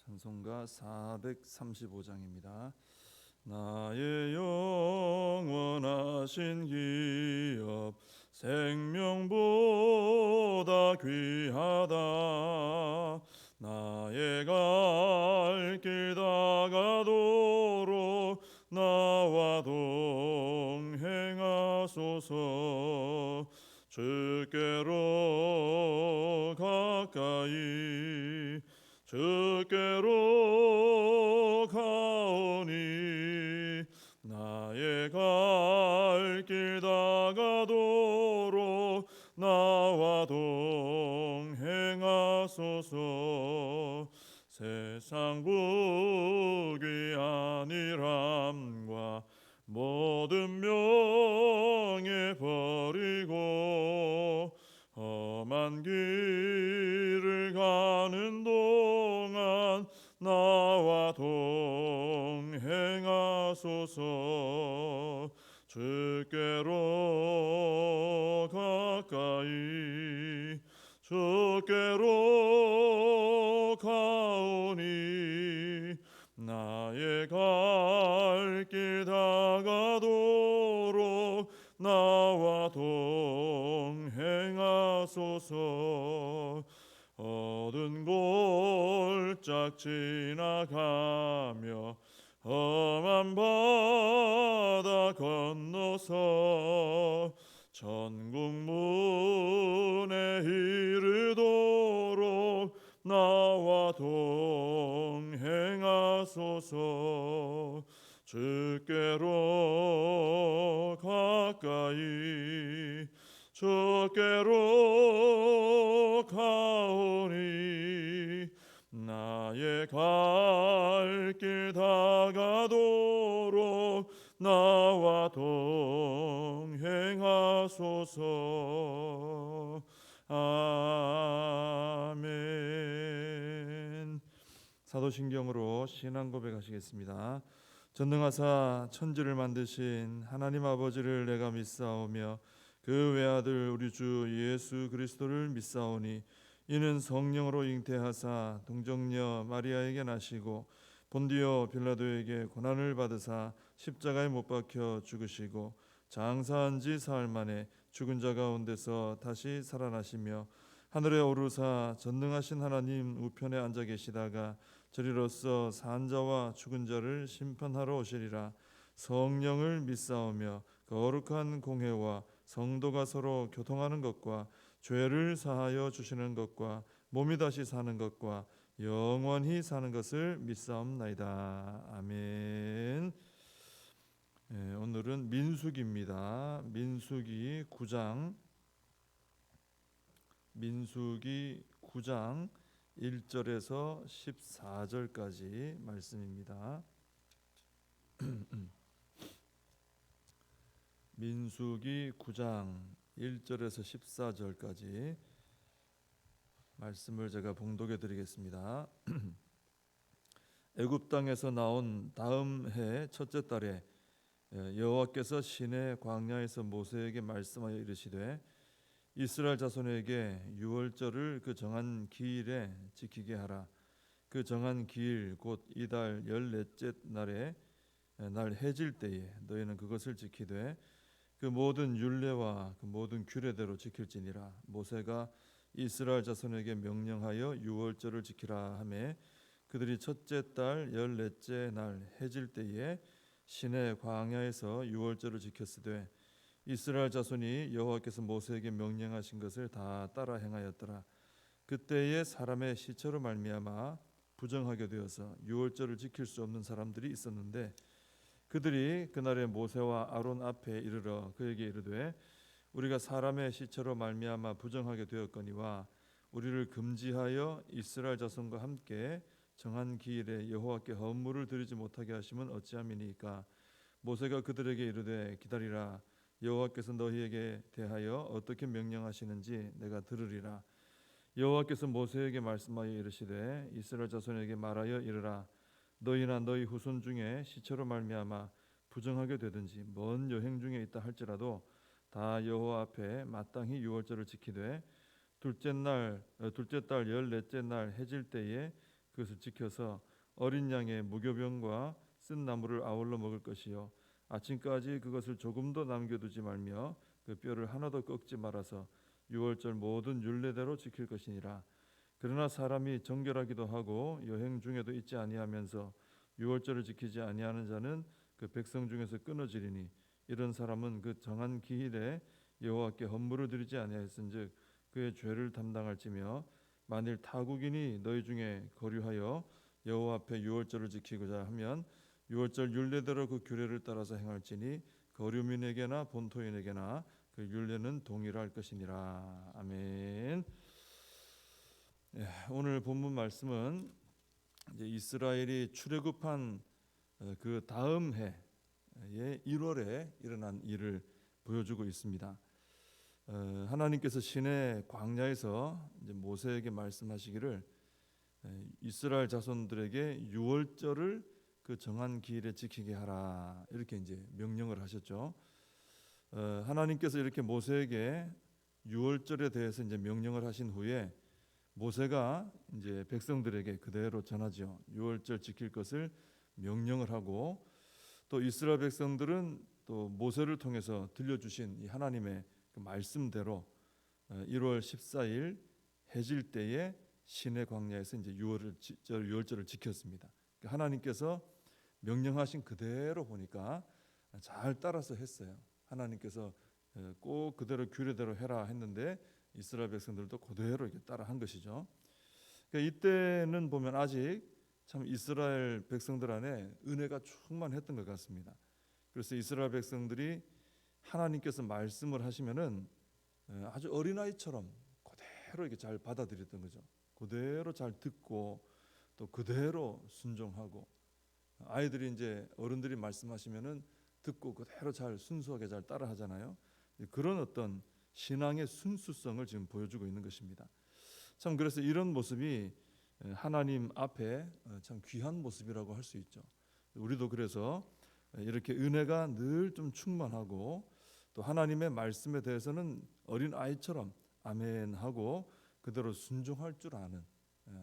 찬송가 435장입니다. 나의 영원하신 기업 생명보다 귀하다. 나의 갈 길 다가도록 나와 동행하소서. 주께로 가까이 주께로 가오니 나의 갈 길 다가도록 나와 동행하소서. 세상 부귀한 일함과 모든 명예 버리고 험한 길을 가는 동안 나와 동행하소서. 주께로 가까이 주께로 가오니 나의 갈 길 다가도록 나와 동행하소서. 어두운 골짝 지나가며 험한 바다 건너서 천국 문에 이르도록 나와 동행하소서. 주께로 가까이 주께로 가오니 나의 갈 길 다가도록 나와 동행하소서. 아멘. 사도신경으로 신앙 고백하시겠습니다. 전능하사 천지를 만드신 하나님 아버지를 내가 믿사오며 그 외아들 우리 주 예수 그리스도를 믿사오니 이는 성령으로 잉태하사 동정녀 마리아에게 나시고 본디오 빌라도에게 고난을 받으사 십자가에 못 박혀 죽으시고 장사한 지 사흘 만에 죽은 자 가운데서 다시 살아나시며 하늘에 오르사 전능하신 하나님 우편에 앉아 계시다가 저리로서 산 자와 죽은 자를 심판하러 오시리라. 성령을 믿사오며 거룩한 공회와 성도가 서로 교통하는 것과 죄를 사하여 주시는 것과 몸이 다시 사는 것과 영원히 사는 것을 믿사옵나이다. 아멘. 오늘은 민수기입니다. 민수기 9장 1절에서 14절까지 말씀입니다. 민수기 9장 1절에서 14절까지 말씀을 제가 봉독해 드리겠습니다. 애굽 땅에서 나온 다음 해 첫째 달에 여호와께서 시내 광야에서 모세에게 말씀하여 이르시되 이스라엘 자손에게 유월절을 그 정한 기일에 지키게 하라. 그 정한 기일 곧 이달 14째 날에 날 해질 때에 너희는 그것을 지키되 그 모든 율례와 그 모든 규례대로 지킬지니라. 모세가 이스라엘 자손에게 명령하여 유월절을 지키라 하매 그들이 첫째 달 14째 날 해질 때에 시내 광야에서 유월절을 지켰으되 이스라엘 자손이 여호와께서 모세에게 명령하신 것을 다 따라 행하였더라. 그때에 사람의 시체로 말미암아 부정하게 되어서 유월절을 지킬 수 없는 사람들이 있었는데 그들이 그날에 모세와 아론 앞에 이르러 그에게 이르되 우리가 사람의 시체로 말미암아 부정하게 되었거니와 우리를 금지하여 이스라엘 자손과 함께 정한 기일에 여호와께 헌물을 드리지 못하게 하시면 어찌함이니까. 모세가 그들에게 이르되 기다리라. 여호와께서 너희에게 대하여 어떻게 명령하시는지 내가 들으리라. 여호와께서 모세에게 말씀하여 이르시되 이스라엘 자손에게 말하여 이르라. 너희나 너희 후손 중에 시체로 말미암아 부정하게 되든지 먼 여행 중에 있다 할지라도 다 여호와 앞에 마땅히 유월절을 지키되 둘째 달 14째 날 해질 때에 그것을 지켜서 어린 양의 무교병과 쓴 나물을 아울러 먹을 것이요 아침까지 그것을 조금도 남겨두지 말며 그 뼈를 하나도 꺾지 말아서 유월절 모든 율례대로 지킬 것이니라. 그러나 사람이 정결하기도 하고 여행 중에도 있지 아니하면서 유월절을 지키지 아니하는 자는 그 백성 중에서 끊어지리니 이런 사람은 그 정한 기일에 여호와께 헌물을 드리지 아니하였은즉 그의 죄를 담당할지며 만일 타국인이 너희 중에 거류하여 여호와 앞에 유월절을 지키고자 하면 유월절 율례대로 그 규례를 따라서 행할지니 거류민에게나 본토인에게나 그 율례는 동일할 것이니라. 아멘. 오늘 본문 말씀은 이제 이스라엘이 출애굽한 그 다음 해의 1월에 일어난 일을 보여주고 있습니다. 하나님께서 시내 광야에서 이제 모세에게 말씀하시기를 이스라엘 자손들에게 유월절을 그 정한 기일에 지키게 하라 이렇게 이제 명령을 하셨죠. 하나님께서 이렇게 모세에게 유월절에 대해서 이제 명령을 하신 후에 모세가 이제 백성들에게 그대로 전하죠. 유월절 지킬 것을 명령을 하고 또 이스라엘 백성들은 또 모세를 통해서 들려주신 이 하나님의 그 말씀대로 1월 14일 해질 때에 시내 광야에서 이제 유월절을 지켰습니다. 하나님께서 명령하신 그대로 보니까 잘 따라서 했어요. 하나님께서 꼭 그대로 규례대로 해라 했는데 이스라엘 백성들도 그대로 이렇게 따라한 것이죠. 그러니까 이때는 보면 아직 참 이스라엘 백성들 안에 은혜가 충만했던 것 같습니다. 그래서 이스라엘 백성들이 하나님께서 말씀을 하시면은 아주 어린아이처럼 그대로 이렇게 잘 받아들였던 거죠. 그대로 잘 듣고 또 그대로 순종하고 아이들이 이제 어른들이 말씀하시면은 듣고 그대로 잘 순수하게 잘 따라하잖아요. 그런 어떤 신앙의 순수성을 지금 보여주고 있는 것입니다. 참 그래서 이런 모습이 하나님 앞에 참 귀한 모습이라고 할 수 있죠. 우리도 그래서 이렇게 은혜가 늘 좀 충만하고 또 하나님의 말씀에 대해서는 어린 아이처럼 아멘하고 그대로 순종할 줄 아는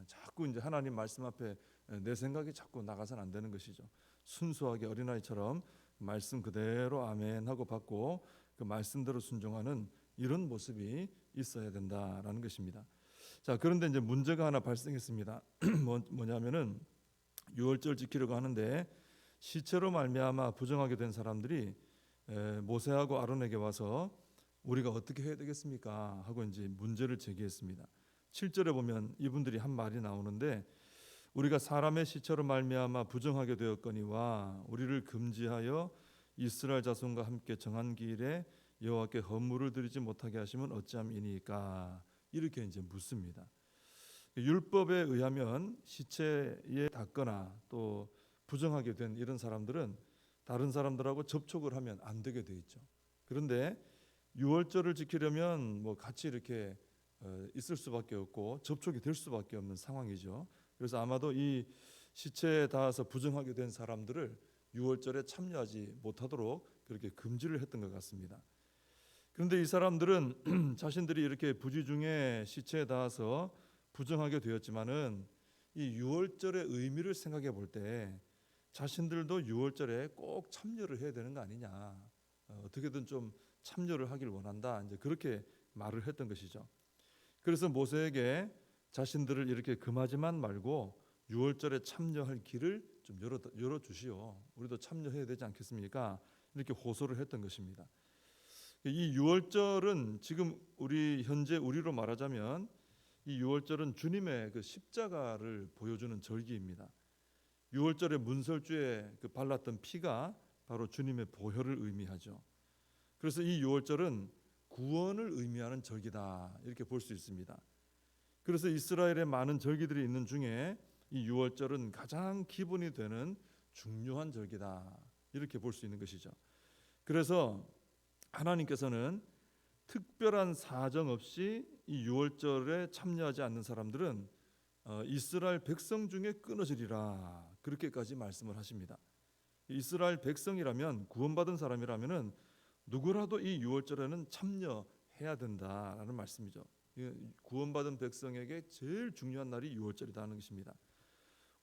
자꾸 이제 하나님 말씀 앞에 내 생각이 자꾸 나가서는 안 되는 것이죠. 순수하게 어린아이처럼 말씀 그대로 아멘하고 받고 그 말씀대로 순종하는 이런 모습이 있어야 된다라는 것입니다. 자, 그런데 이제 문제가 하나 발생했습니다. 뭐냐면은 유월절 지키려고 하는데 시체로 말미암아 부정하게 된 사람들이 모세하고 아론에게 와서 우리가 어떻게 해야 되겠습니까? 하고 이제 문제를 제기했습니다. 7절에 보면 이분들이 한 말이 나오는데 우리가 사람의 시체로 말미암아 부정하게 되었거니와 우리를 금지하여 이스라엘 자손과 함께 정한 기일에 여호와께 헌물을 드리지 못하게 하시면 어찌함이니까 이렇게 이제 묻습니다. 율법에 의하면 시체에 닿거나 또 부정하게 된 이런 사람들은 다른 사람들하고 접촉을 하면 안 되게 돼 있죠. 그런데 유월절을 지키려면 뭐 같이 이렇게 있을 수밖에 없고 접촉이 될 수밖에 없는 상황이죠. 그래서 아마도 이 시체에 닿아서 부정하게 된 사람들을 유월절에 참여하지 못하도록 그렇게 금지를 했던 것 같습니다. 그런데 이 사람들은 자신들이 이렇게 부지 중에 시체에 닿아서 부정하게 되었지만은 이 유월절의 의미를 생각해 볼 때 자신들도 유월절에 꼭 참여를 해야 되는 거 아니냐, 어떻게든 좀 참여를 하길 원한다, 이제 그렇게 말을 했던 것이죠. 그래서 모세에게 자신들을 이렇게 금하지만 말고 유월절에 참여할 길을 좀 열어 주시오. 우리도 참여해야 되지 않겠습니까? 이렇게 호소를 했던 것입니다. 이 유월절은 지금 현재 우리로 말하자면 이 유월절은 주님의 그 십자가를 보여주는 절기입니다. 유월절의 문설주에 그 발랐던 피가 바로 주님의 보혈을 의미하죠. 그래서 이 유월절은 구원을 의미하는 절기다 이렇게 볼 수 있습니다. 그래서 이스라엘에 많은 절기들이 있는 중에 이 유월절은 가장 기본이 되는 중요한 절기다 이렇게 볼 수 있는 것이죠. 그래서 하나님께서는 특별한 사정 없이 이 유월절에 참여하지 않는 사람들은 이스라엘 백성 중에 끊어지리라 그렇게까지 말씀을 하십니다. 이스라엘 백성이라면 구원받은 사람이라면은 누구라도 이 유월절에는 참여해야 된다라는 말씀이죠. 구원받은 백성에게 제일 중요한 날이 유월절이라는 것입니다.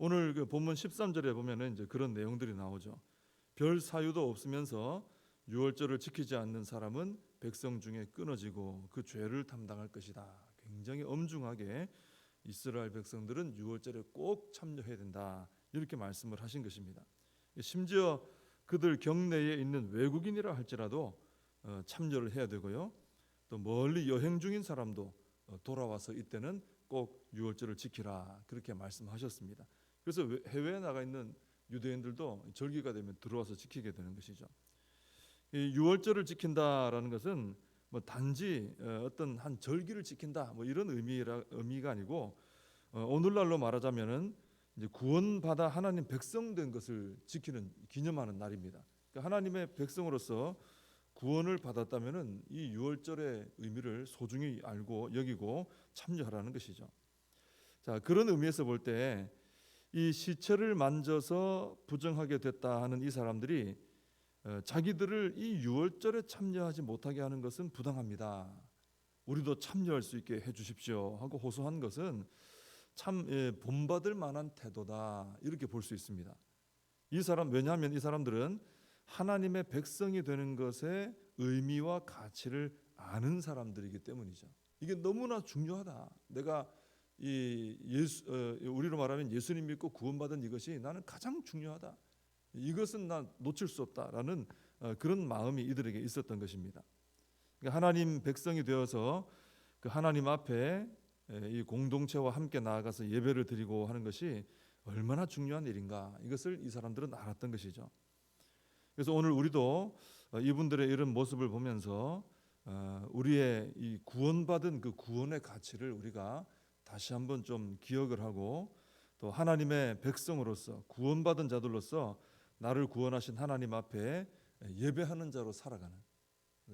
오늘 그 본문 13절에 보면은 이제 그런 내용들이 나오죠. 별 사유도 없으면서 유월절을 지키지 않는 사람은 백성 중에 끊어지고 그 죄를 담당할 것이다. 굉장히 엄중하게 이스라엘 백성들은 유월절에 꼭 참여해야 된다. 이렇게 말씀을 하신 것입니다. 심지어 그들 경내에 있는 외국인이라 할지라도 참여를 해야 되고요. 또 멀리 여행 중인 사람도 돌아와서 이때는 꼭 유월절을 지키라. 그렇게 말씀하셨습니다. 그래서 해외에 나가 있는 유대인들도 절기가 되면 들어와서 지키게 되는 것이죠. 이 유월절을 지킨다라는 것은 뭐 단지 어떤 한 절기를 지킨다 뭐 이런 의미가 아니고 오늘날로 말하자면은 이제 구원받아 하나님 백성 된 것을 지키는 기념하는 날입니다. 그러니까 하나님의 백성으로서 구원을 받았다면은 이 유월절의 의미를 소중히 알고 여기고 참여하라는 것이죠. 자, 그런 의미에서 볼 때 이 시체를 만져서 부정하게 됐다 하는 이 사람들이 자기들을 이 유월절에 참여하지 못하게 하는 것은 부당합니다. 우리도 참여할 수 있게 해주십시오 하고 호소한 것은 참 본받을 만한 태도다 이렇게 볼 수 있습니다. 왜냐하면 이 사람들은 하나님의 백성이 되는 것의 의미와 가치를 아는 사람들이기 때문이죠. 이게 너무나 중요하다. 내가 우리로 말하면 예수님 믿고 구원받은 이것이 나는 가장 중요하다. 이것은 난 놓칠 수 없다라는 그런 마음이 이들에게 있었던 것입니다. 그러니까 하나님 백성이 되어서 그 하나님 앞에 이 공동체와 함께 나아가서 예배를 드리고 하는 것이 얼마나 중요한 일인가 이것을 이 사람들은 알았던 것이죠. 그래서 오늘 우리도 이분들의 이런 모습을 보면서 우리의 이 구원받은 그 구원의 가치를 우리가 다시 한번 좀 기억을 하고 또 하나님의 백성으로서 구원받은 자들로서 나를 구원하신 하나님 앞에 예배하는 자로 살아가는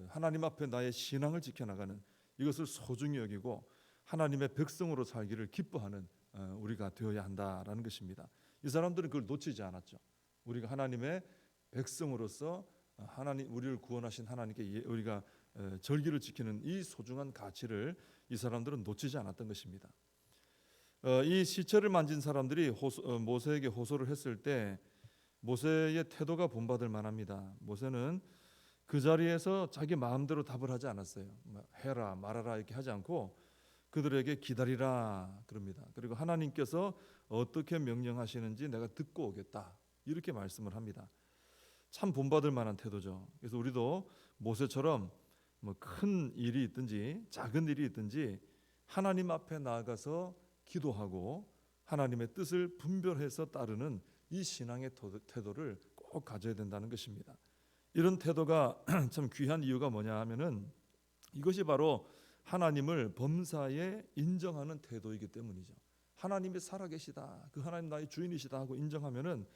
하나님 앞에 나의 신앙을 지켜나가는 이것을 소중히 여기고 하나님의 백성으로 살기를 기뻐하는 우리가 되어야 한다라는 것입니다. 이 사람들은 그걸 놓치지 않았죠. 우리가 하나님의 백성으로서 우리를 구원하신 하나님께 우리가 절기를 지키는 이 소중한 가치를 이 사람들은 놓치지 않았던 것입니다. 이 시체를 만진 사람들이 모세에게 호소를 했을 때 모세의 태도가 본받을 만합니다. 모세는 그 자리에서 자기 마음대로 답을 하지 않았어요. 해라 말아라 이렇게 하지 않고 그들에게 기다리라 그럽니다. 그리고 하나님께서 어떻게 명령하시는지 내가 듣고 오겠다 이렇게 말씀을 합니다. 참 본받을 만한 태도죠. 그래서 우리도 모세처럼 뭐 큰 일이 있든지 작은 일이 있든지 하나님 앞에 나아가서 기도하고 하나님의 뜻을 분별해서 따르는 이 신앙의 태도를 꼭 가져야 된다는 것입니다. 이런 태도가 참 귀한 이유가 뭐냐 하면은 이것이 바로 하나님을 범사에 인정하는 태도이기 때문이죠. 하나님이 살아계시다, 그 하나님 나의 주인이시다 하고 인정하면은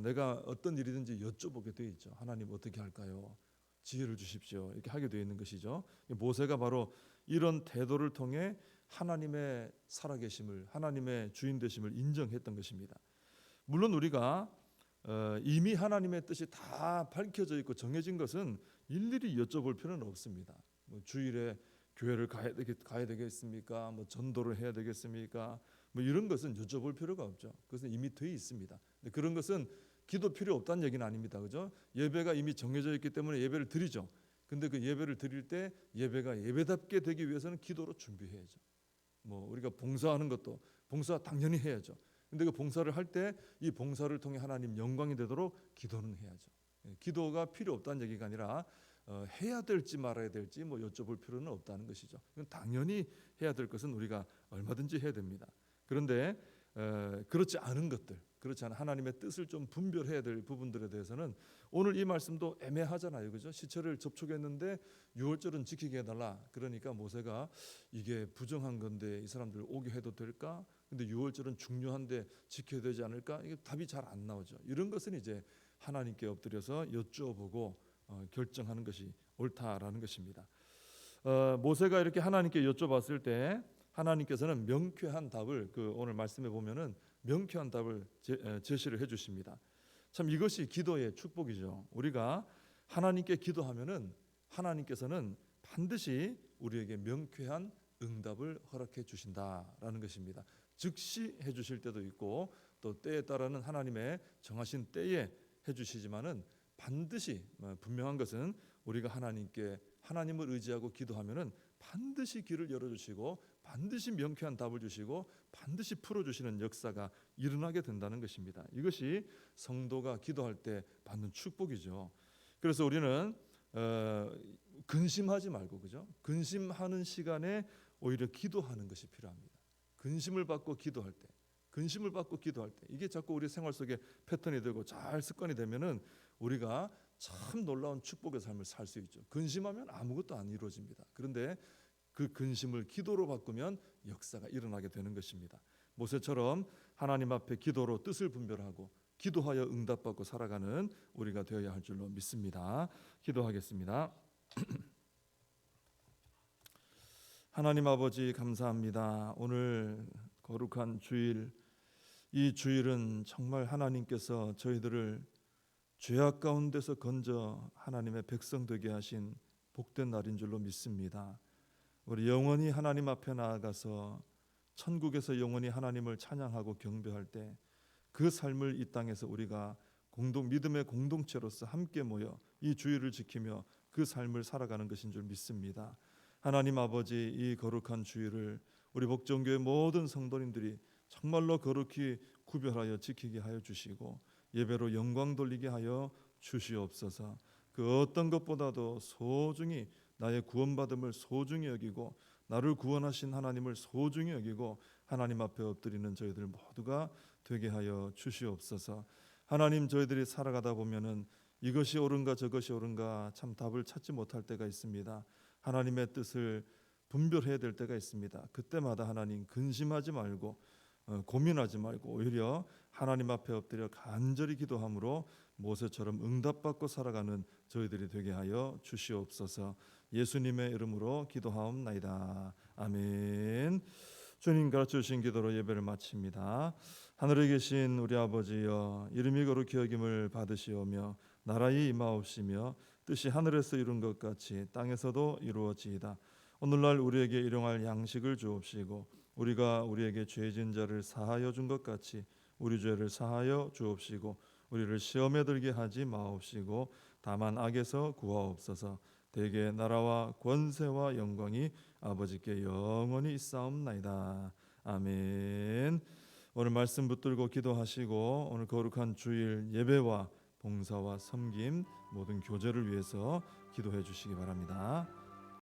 내가 어떤 일이든지 여쭤보게 돼 있죠. 하나님 어떻게 할까요? 지혜를 주십시오. 이렇게 하게 되어 있는 것이죠. 모세가 바로 이런 태도를 통해 하나님의 살아계심을, 하나님의 주인 되심을 인정했던 것입니다. 물론 우리가 이미 하나님의 뜻이 다 밝혀져 있고 정해진 것은 일일이 여쭤볼 필요는 없습니다. 뭐 주일에 교회를 가야 되겠습니까? 뭐 전도를 해야 되겠습니까? 뭐 이런 것은 여쭤볼 필요가 없죠. 그것은 이미 돼 있습니다. 근데 그런 것은 기도 필요 없다는 얘기는 아닙니다. 그죠? 예배가 이미 정해져 있기 때문에 예배를 드리죠. 근데 그 예배를 드릴 때 예배가 예배답게 되기 위해서는 기도로 준비해야죠. 뭐 우리가 봉사하는 것도 봉사 당연히 해야죠. 근데 그 봉사를 할 때 이 봉사를 통해 하나님 영광이 되도록 기도는 해야죠. 기도가 필요 없다는 얘기가 아니라 해야 될지 말아야 될지 뭐 여쭤볼 필요는 없다는 것이죠. 당연히 해야 될 것은 우리가 얼마든지 해야 됩니다. 그런데 그렇지 않은 것들, 그렇지 않은 하나님의 뜻을 좀 분별해야 될 부분들에 대해서는 오늘 이 말씀도 애매하잖아요, 그죠? 시체를 접촉했는데 유월절은 지키게 해달라. 그러니까 모세가 이게 부정한 건데 이 사람들 오게 해도 될까? 근데 유월절은 중요한데 지켜야 되지 않을까? 이게 답이 잘 안 나오죠. 이런 것은 이제 하나님께 엎드려서 여쭤보고 결정하는 것이 옳다라는 것입니다. 모세가 이렇게 하나님께 여쭤봤을 때 하나님께서는 명쾌한 답을 오늘 말씀에 보면은 명쾌한 답을 제시를 해주십니다. 참 이것이 기도의 축복이죠. 우리가 하나님께 기도하면은 하나님께서는 반드시 우리에게 명쾌한 응답을 허락해 주신다라는 것입니다. 즉시 해주실 때도 있고 또 때에 따라는 하나님의 정하신 때에 해주시지만은 반드시 분명한 것은 우리가 하나님을 의지하고 기도하면은 반드시 길을 열어주시고 반드시 명쾌한 답을 주시고 반드시 풀어주시는 역사가 일어나게 된다는 것입니다. 이것이 성도가 기도할 때 받는 축복이죠. 그래서 우리는 근심하지 말고, 그죠? 근심하는 시간에 오히려 기도하는 것이 필요합니다. 근심을 받고 기도할 때, 이게 자꾸 우리 생활 속에 패턴이 되고 잘 습관이 되면은 우리가 참 놀라운 축복의 삶을 살 수 있죠. 근심하면 아무것도 안 이루어집니다. 그런데 그 근심을 기도로 바꾸면 역사가 일어나게 되는 것입니다. 모세처럼 하나님 앞에 기도로 뜻을 분별하고 기도하여 응답받고 살아가는 우리가 되어야 할 줄로 믿습니다. 기도하겠습니다. 하나님 아버지, 감사합니다. 오늘 거룩한 주일, 이 주일은 정말 하나님께서 저희들을 죄악 가운데서 건져 하나님의 백성 되게 하신 복된 날인 줄로 믿습니다. 우리 영원히 하나님 앞에 나아가서 천국에서 영원히 하나님을 찬양하고 경배할 때 그 삶을 이 땅에서 우리가 믿음의 공동체로서 함께 모여 이 주일을 지키며 그 삶을 살아가는 것인 줄 믿습니다. 하나님 아버지, 이 거룩한 주일을 우리 복정교회 모든 성도님들이 정말로 거룩히 구별하여 지키게 하여 주시고 예배로 영광 돌리게 하여 주시옵소서. 그 어떤 것보다도 소중히 나의 구원받음을 소중히 여기고 나를 구원하신 하나님을 소중히 여기고 하나님 앞에 엎드리는 저희들 모두가 되게 하여 주시옵소서. 하나님, 저희들이 살아가다 보면은 이것이 옳은가 저것이 옳은가 참 답을 찾지 못할 때가 있습니다. 하나님의 뜻을 분별해야 될 때가 있습니다. 그때마다 하나님 근심하지 말고 고민하지 말고 오히려 하나님 앞에 엎드려 간절히 기도함으로 모세처럼 응답받고 살아가는 저희들이 되게 하여 주시옵소서. 예수님의 이름으로 기도하옵나이다. 아멘. 주님 가르쳐 주신 기도로 예배를 마칩니다. 하늘에 계신 우리 아버지여, 이름이 거룩히 여김을 받으시오며 나라의 임하옵시며 뜻이 하늘에서 이룬 것 같이 땅에서도 이루어지이다. 오늘날 우리에게 일용할 양식을 주옵시고 우리가 우리에게 죄진 자를 사하여 준 것 같이 우리 죄를 사하여 주옵시고 우리를 시험에 들게 하지 마옵시고 다만 악에서 구하옵소서. 대개 나라와 권세와 영광이 아버지께 영원히 있사옵나이다. 아멘. 오늘 말씀 붙들고 기도하시고 오늘 거룩한 주일 예배와 봉사와 섬김 모든 교제를 위해서 기도해 주시기 바랍니다.